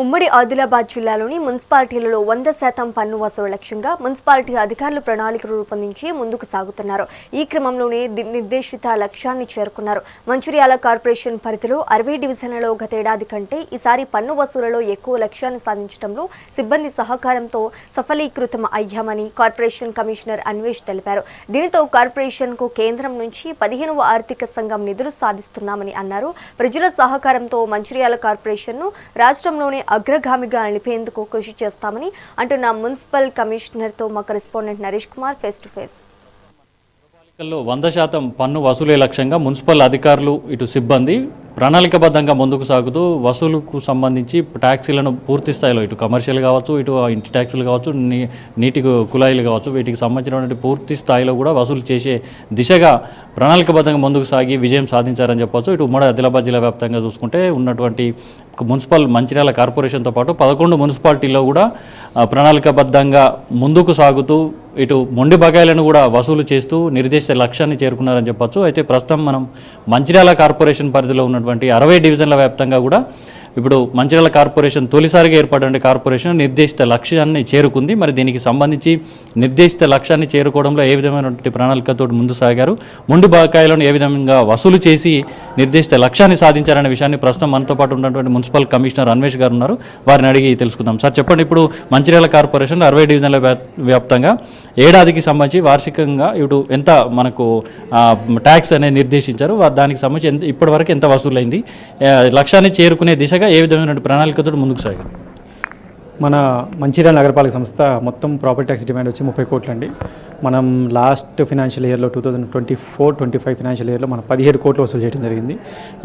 ఉమ్మడి ఆదిలాబాద్ జిల్లాలోని మున్సిపాలిటీలలో 100% పన్ను వసూలు లక్ష్యంగా మున్సిపాలిటీ అధికారులు ప్రణాళికలు రూపొందించి ముందుకు సాగుతున్నారు. ఈ క్రమంలోనే నిర్దేశిత లక్ష్యాన్ని చేరుకున్నారు. మంచిర్యాల కార్పొరేషన్ పరిధిలో 60 డివిజన్లలో గత ఏడాది కంటే ఈసారి పన్ను వసూలులో ఎక్కువ లక్ష్యాన్ని సాధించడంలో సిబ్బంది సహకారంతో సఫలీకృతం అయ్యామని కార్పొరేషన్ కమిషనర్ అన్వేష్ తెలిపారు. దీనితో కార్పొరేషన్కు కేంద్రం నుంచి 15వ ఆర్థిక సంఘం నిధులు సాధిస్తున్నామని అన్నారు. ప్రజల సహకారంతో మంచిర్యాల కార్పొరేషన్ను రాష్ట్రంలోనే అగ్రగామిగా నిలిపేందుకు కృషి చేస్తామని అంటున్న మున్సిపల్ కమిషనర్తో మా correspondent Naresh Kumar face to face. 100% పన్ను వసూలే లక్ష్యంగా మున్సిపల్ అధికారులు ఇటు సిబ్బంది ప్రణాళికబద్ధంగా ముందుకు సాగుతూ వసూలుకు సంబంధించి ట్యాక్సీలను పూర్తి స్థాయిలో ఇటు కమర్షియల్ కావచ్చు, ఇటు ఇంటి ట్యాక్సీలు కావచ్చు, నీటి కుళాయిలు కావచ్చు, వీటికి సంబంధించినటువంటి పూర్తి స్థాయిలో కూడా వసూలు చేసే దిశగా ప్రణాళికబద్ధంగా ముందుకు సాగి విజయం సాధించారని చెప్పవచ్చు. ఇటు ఉమ్మడి ఆదిలాబాద్ జిల్లా వ్యాప్తంగా చూసుకుంటే ఉన్నటువంటి మున్సిపల్ మంచిర్యాల కార్పొరేషన్తో పాటు 11 మున్సిపాలిటీల్లో కూడా ప్రణాళికబద్ధంగా ముందుకు సాగుతూ ఇటు మొండి బకాయిలను కూడా వసూలు చేస్తూ నిర్దేశిత లక్ష్యాన్ని చేరుకున్నారని చెప్పచ్చు. అయితే ప్రస్తుతం మనం మంచిర్యాల కార్పొరేషన్ పరిధిలో ఉన్నటువంటి 60 డివిజన్ల వ్యాప్తంగా కూడా ఇప్పుడు మంచిర్యాల కార్పొరేషన్ తొలిసారిగా ఏర్పడిన కార్పొరేషన్ నిర్దేశిత లక్ష్యాన్ని చేరుకుంది. మరి దీనికి సంబంధించి నిర్దేశిత లక్ష్యాన్ని చేరుకోవడంలో ఏ విధమైనటువంటి ప్రణాళికతో ముందు సాగారు, మొండి బకాయిలను ఏ విధంగా వసూలు చేసి నిర్దేశిత లక్ష్యాన్ని సాధించారనే విషయాన్ని ప్రస్తుతం మనతో పాటు ఉన్నటువంటి మున్సిపల్ కమిషనర్ అన్వేష్ గారు ఉన్నారు. వారిని అడిగి తెలుసుకుందాం. సార్ చెప్పండి, ఇప్పుడు మంచిర్యాల కార్పొరేషన్ 60 డివిజన్ల వ్యాప్తంగా ఏడాదికి సంబంధించి వార్షికంగా ఇటు ఎంత మనకు ట్యాక్స్ అనేది నిర్దేశించారు, దానికి సంబంధించి ఇప్పటి వరకు ఎంత వసూలైంది, లక్ష్యాన్ని చేరుకునే దిశగా ఏ విధమైన ప్రణాళికతో ముందుకు సాగారు? మన మంచిర్యాల నగరపాలక సంస్థ మొత్తం ప్రాపర్టీ ట్యాక్స్ డిమాండ్ వచ్చి 30 కోట్లు అండి. మనం లాస్ట్ ఫినాన్షియల్ ఇయర్లో 2024-25 ఫినాన్షియల్ ఇయర్లో మనం 17 కోట్లు వసూలు చేయడం జరిగింది.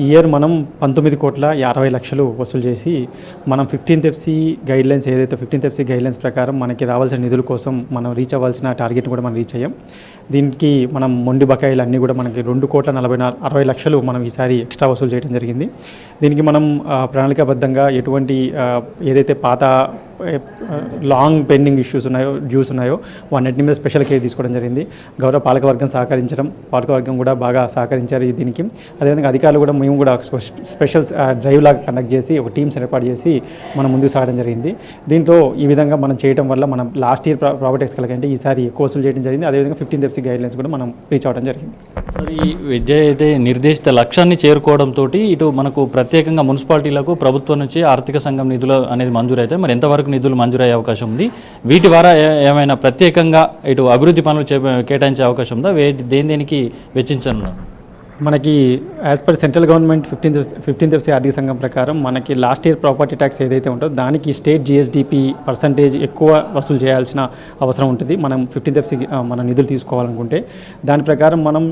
ఈ ఇయర్ మనం 19,60,00,000 వసూలు చేసి మనం 15th FC గైడ్లైన్స్ ఏదైతే 15th FC గైడ్లైన్స్ ప్రకారం మనకి రావాల్సిన నిధుల కోసం మనం రీచ్ అవ్వాల్సిన టార్గెట్ కూడా మనం రీచ్ అయ్యాం. దీనికి మనం మొండి బకాయిలు అన్నీ కూడా మనకి 2,40,60,00,000 మనం ఈసారి ఎక్స్ట్రా వసూలు చేయడం జరిగింది. దీనికి మనం ప్రణాళికాబద్ధంగా ఎటువంటి ఏదైతే పాత లాంగ్ పెండింగ్ డ్యూస్ ఉన్నాయో వాటి మీద స్పెషల్ కేర్ తీసుకోవడం జరిగింది. గౌరవ పాలకవర్గం సహకరించడం, పాలకవర్గం కూడా బాగా సహకరించారు దీనికి. అదేవిధంగా అధికారులు కూడా మేము కూడా స్పెషల్ డ్రైవ్ లాగా కండక్ట్ చేసి ఒక టీమ్స్ ఏర్పాటు చేసి మనం ముందుకు సాగడం జరిగింది. దీంతో ఈ విధంగా మనం చేయడం వల్ల మనం లాస్ట్ ఇయర్ ప్రాపర్టీ ట్యాక్స్ కంటే ఈసారి ఎక్కువ వసూలు చేయడం జరిగింది. అదేవిధంగా 15th FC గైడ్లైన్స్ కూడా మనం రీచ్ అవ్వడం జరిగింది. ఈ విద్య అయితే నిర్దేశిత లక్ష్యాన్ని చేరుకోవడంతో ఇటు మనకు ప్రత్యేకంగా మున్సిపాలిటీలకు ప్రభుత్వం నుంచి ఆర్థిక సంఘం నిధులు అనేది మంజూరు అయితే మరి ఎంతవరకు నిధులు మంజూరయ్యే అవకాశం ఉంది, వీటి ద్వారా ఏమైనా ప్రత్యేకంగా ఇటు అభివృద్ధి పనులు కేటాయించే అవకాశం ఉందా, దేనికి వెచ్చించనున్నారు? మనకి as per central government 15th FC ఆర్థిక సంఘం ప్రకారం మనకి లాస్ట్ ఇయర్ ప్రాపర్టీ ట్యాక్స్ ఏదైతే ఉంటుందో దానికి స్టేట్ GSDP పర్సంటేజ్ ఎక్కువ వసూలు చేయాల్సిన అవసరం ఉంటుంది. మనం 15th FC మన నిధులు తీసుకోవాలనుకుంటే దాని ప్రకారం మనం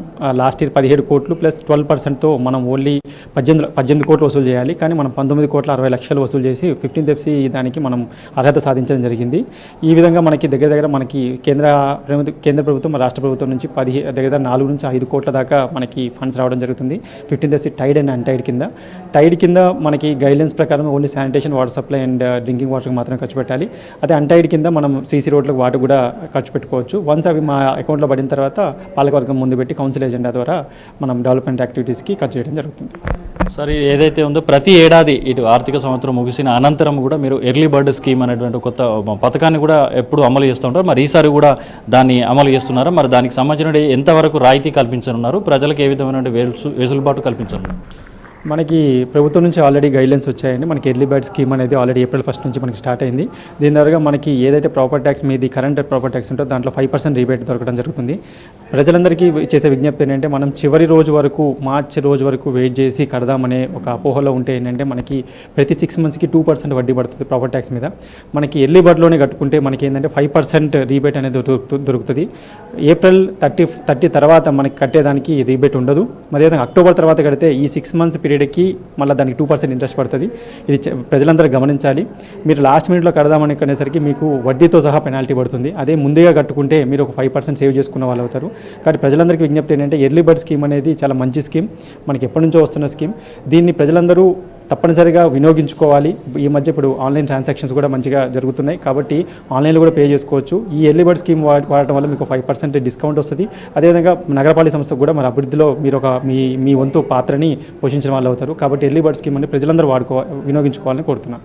లాస్ట్ ఇయర్ 17 కోట్లు ప్లస్ 12%తో మనం ఓన్లీ 18 కోట్లు వసూలు చేయాలి. కానీ మనం 19,60,00,000 వసూలు చేసి 15th FC దానికి మనం అర్హత సాధించడం జరిగింది. ఈ విధంగా మనకి దగ్గర మనకి కేంద్ర ప్రభుత్వం రాష్ట్ర ప్రభుత్వం నుంచి దగ్గర 4 నుంచి 5 కోట్ల దాకా మనకి ఫండ్స్ రావడం జరుగుతుంది. 15th FC Tide and untied కింద మనకి గైడ్లైన్స్ ప్రకారం only sanitation, water supply and drinking వాటర్కి మాత్రమే ఖర్చు పెట్టాలి. అదే అన్టైడ్ కింద మనం CC రోడ్లకు వాటర్ కూడా ఖర్చు పెట్టుకోవచ్చు. వన్స్ అవి మా అకౌంట్లో పడిన తర్వాత పాలకవర్గం ముందు పెట్టి కౌన్సిల్ ఎజెండా ద్వారా మనం డెవలప్మెంట్ యాక్టివిటీస్కి ఖర్చు చేయడం జరుగుతుంది. సరే, ఏదైతే ఉందో ప్రతి ఏడాది ఇటు ఆర్థిక సంవత్సరం ముగిసిన అనంతరం కూడా మీరు ఎర్లీ బర్డ్ స్కీమ్ అనేటువంటి కొత్త పథకాన్ని కూడా ఎప్పుడు అమలు చేస్తూ ఉంటారు. మరి ఈసారి కూడా దాన్ని అమలు చేస్తున్నారా? మరి దానికి సంబంధించిన ఎంతవరకు రాయితీ కల్పించనున్నారు, ప్రజలకు ఏ విధమైన వెసులుబాటు కల్పించనున్నారు? మనకి ప్రభుత్వం నుంచి ఆల్రెడీ గైడ్లైన్స్ వచ్చాయండి. మనకి ఎర్లీ బర్డ్ స్కీమ్ అనేది ఆల్రెడీ April 1 నుంచి మనకి స్టార్ట్ అయింది. దీని ద్వారా మనకి ఏదైతే ప్రాపర్టీ ట్యాక్స్ మీది కరెంట్ ప్రాపర్టీ ట్యాక్స్ ఉంటుందో దాంట్లో 5% రీబేట్ దొరకడం జరుగుతుంది. ప్రజలందరికీ చేసే విజ్ఞప్తి ఏంటంటే మనం చివరి రోజు వరకు మార్చి రోజు వరకు వెయిట్ చేసి కడదామనే ఒక అపోహలో ఉంటే ఏంటంటే మనకి ప్రతి 6 monthsకి 2% వడ్డీ పడుతుంది ప్రాపర్టీ ట్యాక్స్ మీద. మనకి ఎర్లీ బర్డ్లోనే కట్టుకుంటే మనకి ఏంటంటే 5% రీబేట్ అనేది దొరుకుతుంది. April 30 తర్వాత మనకి కట్టేదానికి రీబేట్ ఉండదు. అదేవిధంగా October తర్వాత కడితే ఈ 6 months పీరియడ్కి మళ్ళీ దానికి 2% ఇంట్రెస్ట్ పడుతుంది. ఇది ప్రజలందరూ గమనించాలి. మీరు లాస్ట్ మినిట్లో కడదామని అనేసరికి మీకు వడ్డీతో సహా పెనాల్టీ పడుతుంది. అదే ముందుగా కట్టుకుంటే మీరు ఒక 5% సేవ్ చేసుకున్న వాళ్ళు అవుతారు. కానీ ప్రజలందరికీ విజ్ఞప్తి ఏంటంటే ఎర్లీ బర్డ్ స్కీమ్ అనేది చాలా మంచి స్కీమ్, మనకి ఎప్పటి నుంచో వస్తున్న స్కీమ్. దీన్ని ప్రజలందరూ తప్పనిసరిగా వినియోగించుకోవాలి. ఈ మధ్య ఇప్పుడు ఆన్లైన్ ట్రాన్సాక్షన్స్ కూడా మంచిగా జరుగుతున్నాయి కాబట్టి ఆన్లైన్లో కూడా పే చేసుకోవచ్చు. ఈ ఎర్లీ బర్డ్ స్కీమ్ వాడటం వల్ల మీకు 5% డిస్కౌంట్ వస్తుంది. అదేవిధంగా నగరపాలక సంస్థకు కూడా మరి అభివృద్ధిలో మీరు ఒక మీ వంతు పాత్రని పోషించిన వాళ్ళు అవుతారు. కాబట్టి ఎర్లీ బర్డ్ స్కీమ్ అని ప్రజలందరూ వినియోగించుకోవాలని కోరుతున్నాను.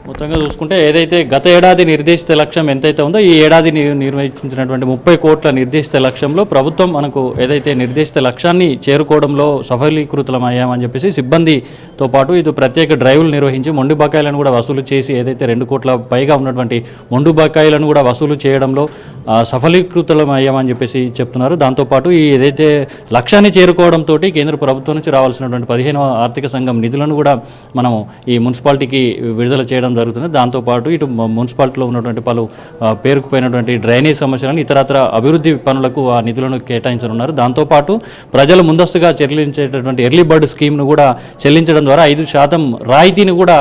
మొత్తంగా చూసుకుంటే ఏదైతే గత ఏడాది నిర్దేశిత లక్ష్యం ఎంతైతే ఉందో ఈ ఏడాది నిర్వహించినటువంటి 30 కోట్ల నిర్దేశిత లక్ష్యంలో ప్రభుత్వం మనకు ఏదైతే నిర్దేశిత లక్ష్యాన్ని చేరుకోవడంలో సఫలీకృతమయ్యామని చెప్పేసి సిబ్బందితో పాటు ఇది ప్రత్యేక డ్రైవ్లు నిర్వహించి మొండి బకాయిలను కూడా వసూలు చేసి ఏదైతే 2 కోట్ల పైగా ఉన్నటువంటి మొండు బకాయిలను కూడా వసూలు చేయడంలో సఫలీకృతమయ్యామని చెప్పేసి చెప్తున్నారు. దాంతోపాటు ఈ ఏదైతే లక్ష్యాన్ని చేరుకోవడంతో కేంద్ర ప్రభుత్వం నుంచి రావాల్సినటువంటి 15వ ఆర్థిక సంఘం నిధులను కూడా మనము ఈ మున్సిపాలిటీకి విడుదల చేయడం జరుగుతుంది. దాంతోపాటు ఇటు మున్సిపాలిటీలో ఉన్నటువంటి పలు పేరుకుపోయినటువంటి డ్రైనేజ్ సమస్యలను ఇతరత్ర అభివృద్ధి పనులకు ఆ నిధులను కేటాయించనున్నారు. దాంతోపాటు ప్రజలు ముందస్తుగా చెల్లించేటటువంటి ఎర్లీ బర్డ్ స్కీమ్ను కూడా చెల్లించడం ద్వారా 5% రాయితీని కూడా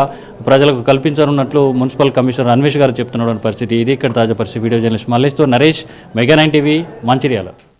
ప్రజలకు కల్పించనున్నట్లు మున్సిపల్ కమిషనర్ అన్వేష్ గారు చెప్తున్నటువంటి పరిస్థితి. ఇది ఇక్కడ తాజా పరిస్థితి. వీడియో జర్నలిస్ట్ మల్లేష్తో నరేష్, మెగా 9 టీవీ, మంచిర్యాల.